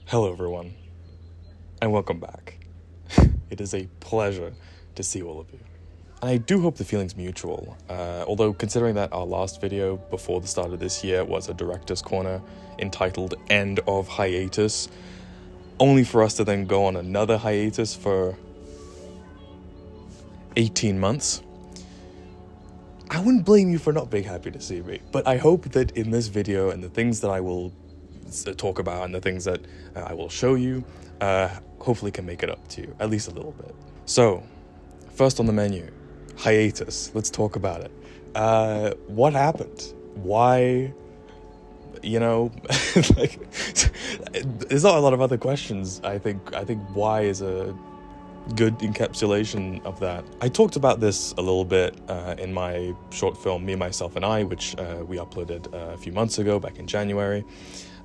Hello everyone, and welcome back. It is a pleasure to see all of you. And I do hope the feeling's mutual, although considering that our last video before the start of this year was a director's corner entitled End of Hiatus, only for us to then go on another hiatus for 18 months. I wouldn't blame you for not being happy to see me, but I hope that in this video and the things that I will talk about and the things that I will show you, hopefully can make it up to you, at least a little bit. So, first on the menu, hiatus. Let's talk about it. What happened? Why? You know, like, there's not a lot of other questions. I think why is a good encapsulation of that. I talked about this a little bit in my short film, Me, Myself, and I, which we uploaded a few months ago, back in January.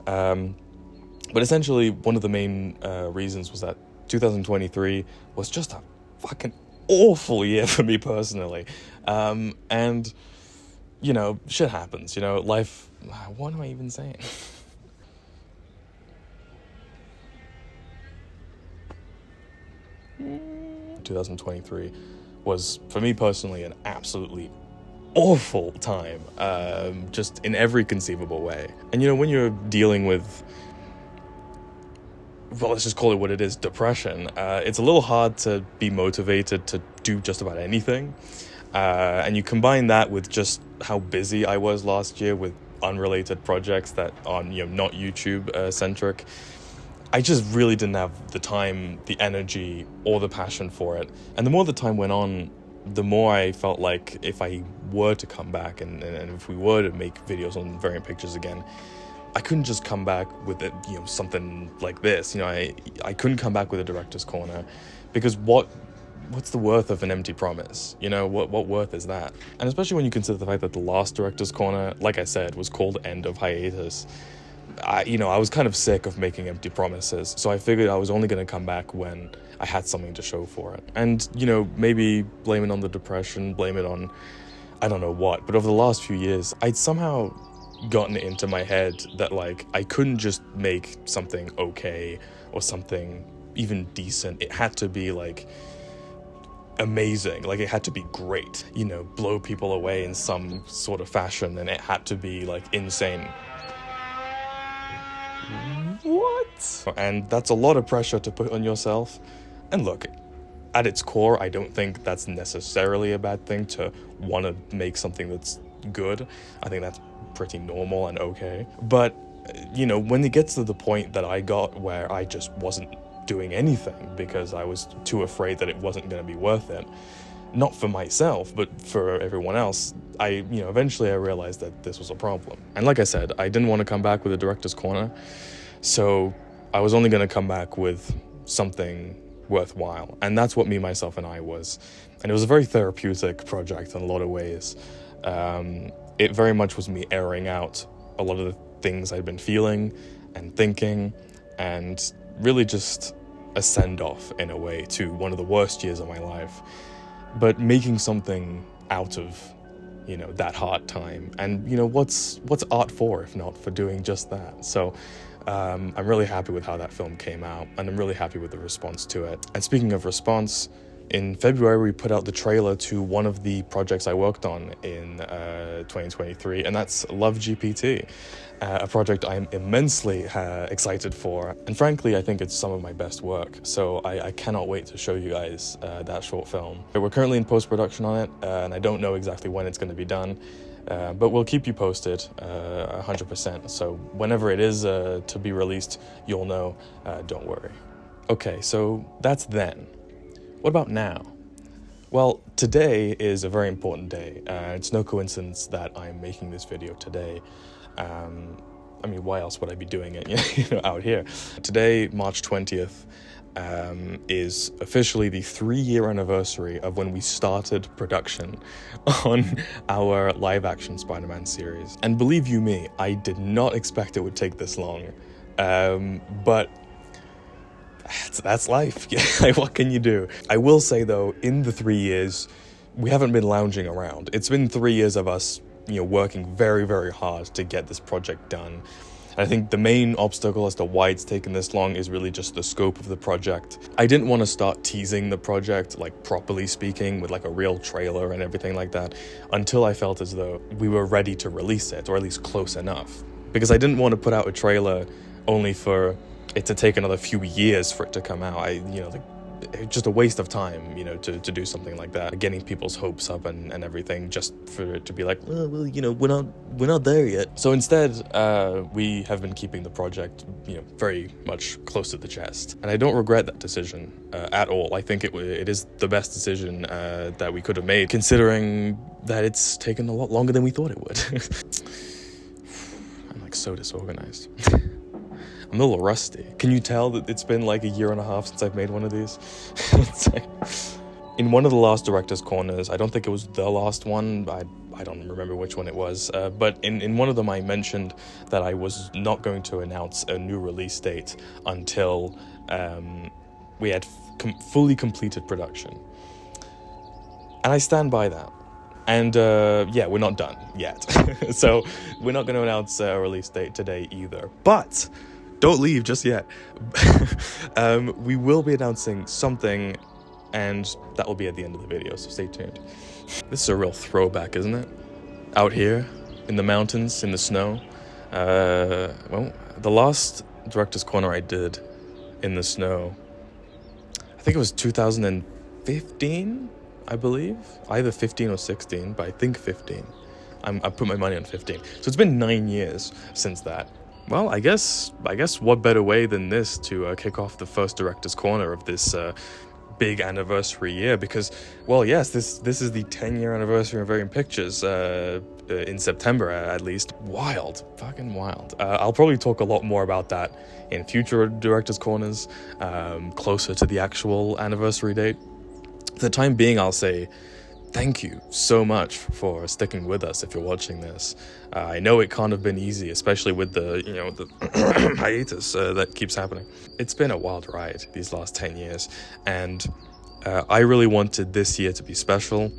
But essentially, one of the main reasons was that 2023 was just a fucking awful year for me personally. And, you know, shit happens, you know, life... What am I even saying? Mm. 2023 was, for me personally, an absolutely awful time, just in every conceivable way. And you know, when you're dealing with, well, let's just call it what it is, depression, it's a little hard to be motivated to do just about anything. And you combine that with just how busy I was last year with unrelated projects that are, you know, not YouTube centric. I just really didn't have the time, the energy, or the passion for it. And the more the time went on, the more I felt like if I were to come back and if we were to make videos on variant pictures again, I couldn't just come back with it, you know, something like this. You know, I couldn't come back with a director's corner, because what's the worth of an empty promise? You know, what worth is that? And especially when you consider the fact that the last director's corner, like I said, was called End of Hiatus. I was kind of sick of making empty promises, so I figured I was only going to come back when I had something to show for it. And, you know, maybe blame it on the depression, blame it on I don't know what, but over the last few years, I'd somehow gotten it into my head that, like, I couldn't just make something okay or something even decent. It had to be, like, amazing. Like, it had to be great, you know, blow people away in some sort of fashion, and it had to be, like, insane. What? And that's a lot of pressure to put on yourself. And look, at its core, I don't think that's necessarily a bad thing to want to make something that's good. I think that's pretty normal and okay. But, you know, when it gets to the point that I got where I just wasn't doing anything because I was too afraid that it wasn't going to be worth it, not for myself, but for everyone else, eventually I realized that this was a problem. And like I said, I didn't want to come back with a director's corner, so I was only going to come back with something worthwhile. And that's what Me, Myself, and I was. And it was a very therapeutic project in a lot of ways. It very much was me airing out a lot of the things I'd been feeling and thinking, and really just a send-off in a way to one of the worst years of my life. But making something out of, you know, that hard time. And, you know, what's art for if not for doing just that? So I'm really happy with how that film came out, and I'm really happy with the response to it. And speaking of response, in February we put out the trailer to one of the projects I worked on in 2023, and that's Love GPT, a project I'm immensely excited for. And frankly, I think it's some of my best work, so I cannot wait to show you guys that short film. We're currently in post-production on it, and I don't know exactly when it's going to be done, but we'll keep you posted 100%. So whenever it is to be released, you'll know, don't worry. Okay, so that's then. What about now? Well, today is a very important day. It's no coincidence that I'm making this video today. I mean, why else would I be doing it, you know, out here? Today, March 20th, is officially the 3-year anniversary of when we started production on our live-action Spider-Man series. And believe you me, I did not expect it would take this long. But that's life. Like, what can you do? I will say, though, in the 3 years, we haven't been lounging around. It's been 3 years of us, you know, working very, very hard to get this project done. I think the main obstacle as to why it's taken this long is really just the scope of the project. I didn't want to start teasing the project, like properly speaking, with like a real trailer and everything like that, until I felt as though we were ready to release it, or at least close enough. Because I didn't want to put out a trailer only for it to take another few years for it to come out. Just a waste of time, to do something like that, getting people's hopes up and everything, just for it to be like, well, we're not there yet. So instead, we have been keeping the project, very much close to the chest, and I don't regret that decision at all. I think it is the best decision that we could have made, considering that it's taken a lot longer than we thought it would. I'm like so disorganized. I'm a little rusty. Can you tell that it's been like a year and a half since I've made one of these? It's like, in one of the last Director's Corners, I don't think it was the last one, I don't remember which one it was, but in one of them I mentioned that I was not going to announce a new release date until we had fully completed production. And I stand by that. And we're not done yet. So we're not going to announce a release date today either. But don't leave just yet. We will be announcing something, and that will be at the end of the video, so stay tuned. This is a real throwback, isn't it? Out here, in the mountains, in the snow. Well, the last Director's Corner I did in the snow, I think it was 2015, I believe. Either 15 or 16, but I think 15. I put my money on 15. So it's been 9 years since that. Well, I guess what better way than this to kick off the first Director's Corner of this big anniversary year, because, well, yes, this is the 10-year anniversary of Variant Pictures in September, at least. Wild, fucking wild. I'll probably talk a lot more about that in future Director's Corners, closer to the actual anniversary date. For the time being, I'll say thank you so much for sticking with us if you're watching this. I know it can't have been easy, especially with the hiatus that keeps happening. It's been a wild ride these last 10 years, and I really wanted this year to be special,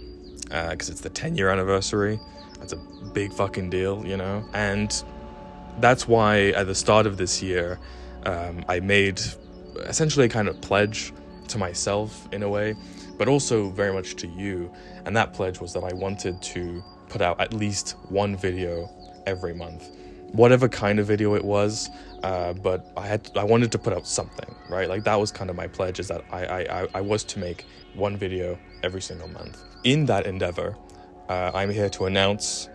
because it's the 10-year anniversary. That's a big fucking deal, and that's why at the start of this year, I made essentially a kind of pledge to myself in a way, but also very much to you. And that pledge was that I wanted to put out at least one video every month, whatever kind of video it was, but I wanted to put out something, right? Like, that was kind of my pledge, is that I was to make one video every single month. In that endeavor, I'm here to announce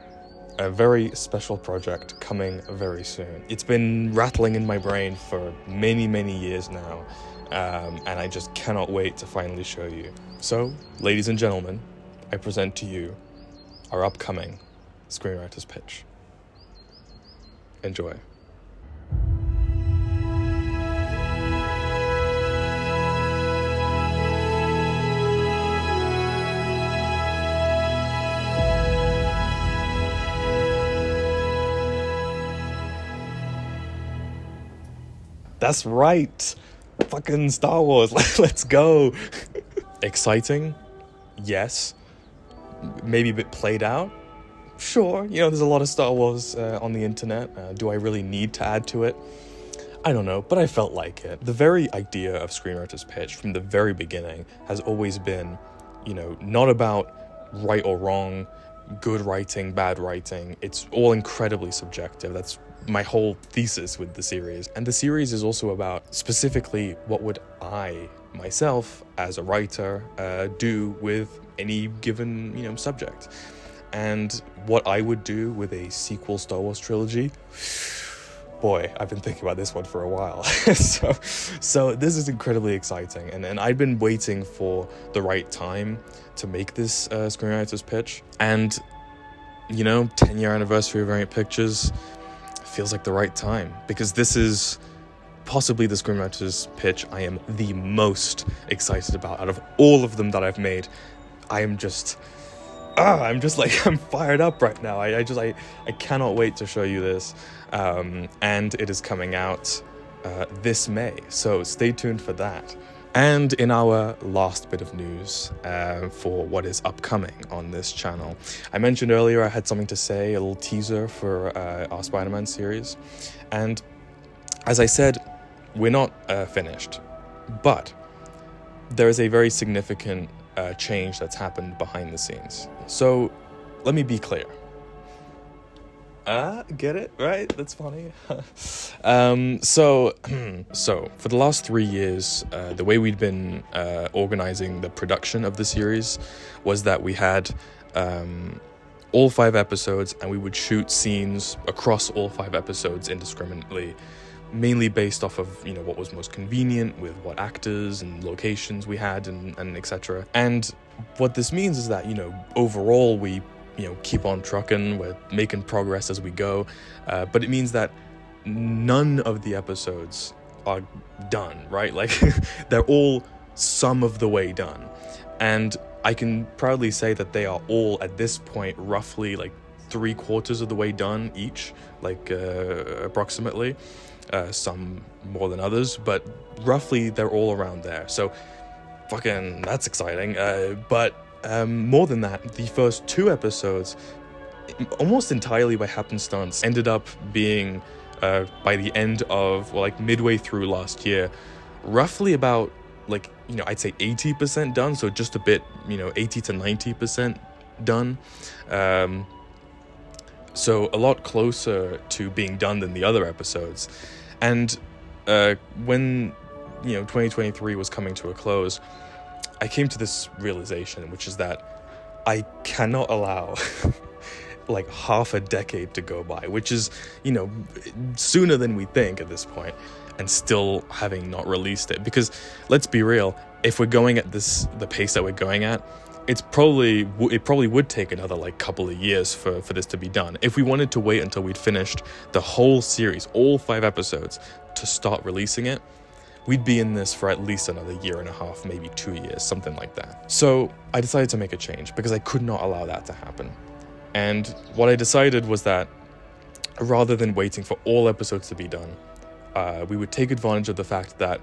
a very special project coming very soon. It's been rattling in my brain for many, many years now, and I just cannot wait to finally show you. So, ladies and gentlemen, I present to you our upcoming Screenwriter's pitch. Enjoy. That's right. Fucking Star Wars. Let's go. Exciting? Yes. Maybe a bit played out? Sure. There's a lot of Star Wars on the internet. Do I really need to add to it? I don't know, but I felt like it. The very idea of Screenwriter's pitch from the very beginning has always been, not about right or wrong, good writing, bad writing. It's all incredibly subjective. That's my whole thesis with the series. And the series is also about specifically what would I, myself, as a writer, do with any given, subject. And what I would do with a sequel Star Wars trilogy, boy, I've been thinking about this one for a while. So this is incredibly exciting. And I've been waiting for the right time to make this Screenwriter's pitch. And, 10-year anniversary of Variant Pictures feels like the right time, because this is possibly the Screenwriter's pitch I am the most excited about out of all of them that I've made. I'm fired up right now. I cannot wait to show you this. And it is coming out this May, so stay tuned for that. And in our last bit of news for what is upcoming on this channel, I mentioned earlier I had something to say, a little teaser for our Spider-Man series. And as I said, we're not finished, but there is a very significant change that's happened behind the scenes. So let me be clear. Get it? Right? That's funny. So for the last 3 years, the way we'd been organizing the production of the series was that we had all 5 episodes, and we would shoot scenes across all 5 episodes indiscriminately, mainly based off of, what was most convenient with what actors and locations we had and etc. And what this means is that, overall we keep on trucking, we're making progress as we go, but it means that none of the episodes are done, right? Like, they're all some of the way done. And I can proudly say that they are all, at this point, roughly like 3/4 of the way done each, like approximately. Some more than others, but roughly they're all around there. So fucking, that's exciting. But more than that, the first 2 episodes, almost entirely by happenstance, ended up being, by the end of, midway through last year, roughly about, I'd say 80% done, so just a bit, 80 to 90% done. So a lot closer to being done than the other episodes. And when, 2023 was coming to a close, I came to this realization, which is that I cannot allow half a decade to go by, which is, sooner than we think at this point, and still having not released it. Because let's be real, if we're going at the pace that we're going at, it probably would take another couple of years for this to be done. If we wanted to wait until we'd finished the whole series, all 5 episodes, to start releasing it, we'd be in this for at least another 1.5 years, maybe 2 years, something like that. So I decided to make a change because I could not allow that to happen. And what I decided was that rather than waiting for all episodes to be done, we would take advantage of the fact that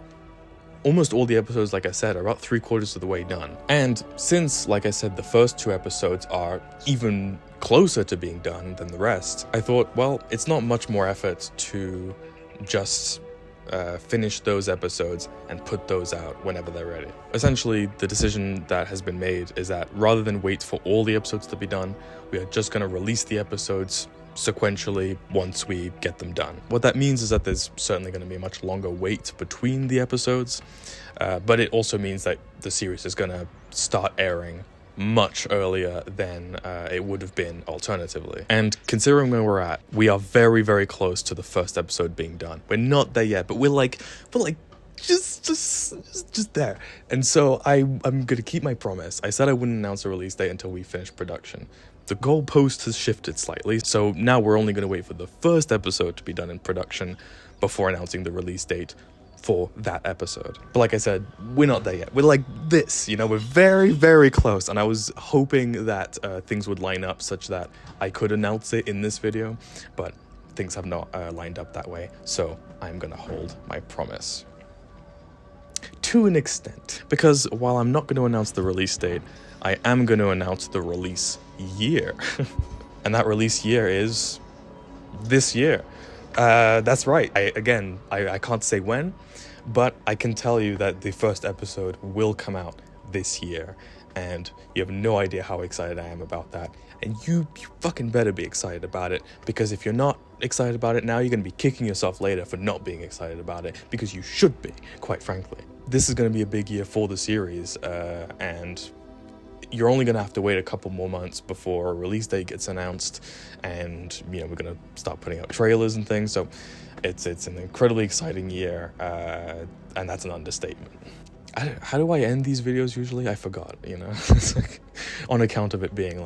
almost all the episodes, like I said, are about 3/4 of the way done. And since, like I said, the first 2 episodes are even closer to being done than the rest, I thought, well, it's not much more effort to just finish those episodes and put those out whenever they're ready. Essentially, the decision that has been made is that rather than wait for all the episodes to be done, we are just going to release the episodes sequentially once we get them done. What that means is that there's certainly going to be a much longer wait between the episodes, but it also means that the series is going to start airing much earlier than it would have been alternatively. And considering where we're at, we are very, very close to the first episode being done. We're not there yet, but we're just there. And so I'm gonna keep my promise. I said I wouldn't announce a release date until we finish production. The goalpost has shifted slightly, so now we're only gonna wait for the first episode to be done in production before announcing the release date for that episode. But like I said, we're not there yet. We're like this, we're very, very close. And I was hoping that things would line up such that I could announce it in this video, but things have not lined up that way. So I'm gonna hold my promise. To an extent, because while I'm not going to announce the release date, I am going to announce the release year. And that release year is this year. That's right. I can't say when, but I can tell you that the first episode will come out this year, and you have no idea how excited I am about that. And you fucking better be excited about it, because if you're not excited about it now, you're going to be kicking yourself later for not being excited about it, because you should be, quite frankly. This is going to be a big year for the series, and you're only going to have to wait a couple more months before a release date gets announced, and we're going to start putting out trailers and things. So it's an incredibly exciting year, and that's an understatement. How do I end these videos usually? I forgot, It's on account of it being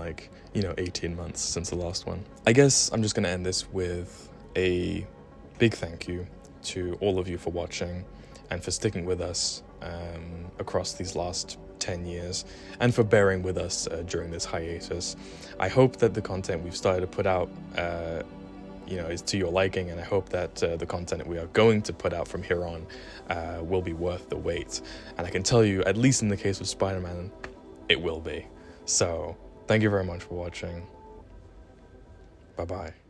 18 months since the last one. I guess I'm just going to end this with a big thank you to all of you for watching and for sticking with us across these last 10 years, and for bearing with us during this hiatus. I hope that the content we've started to put out is to your liking, and I hope that the content that we are going to put out from here on will be worth the wait. And I can tell you, at least in the case of Spider-Man, it will be. So thank you very much for watching. Bye-bye.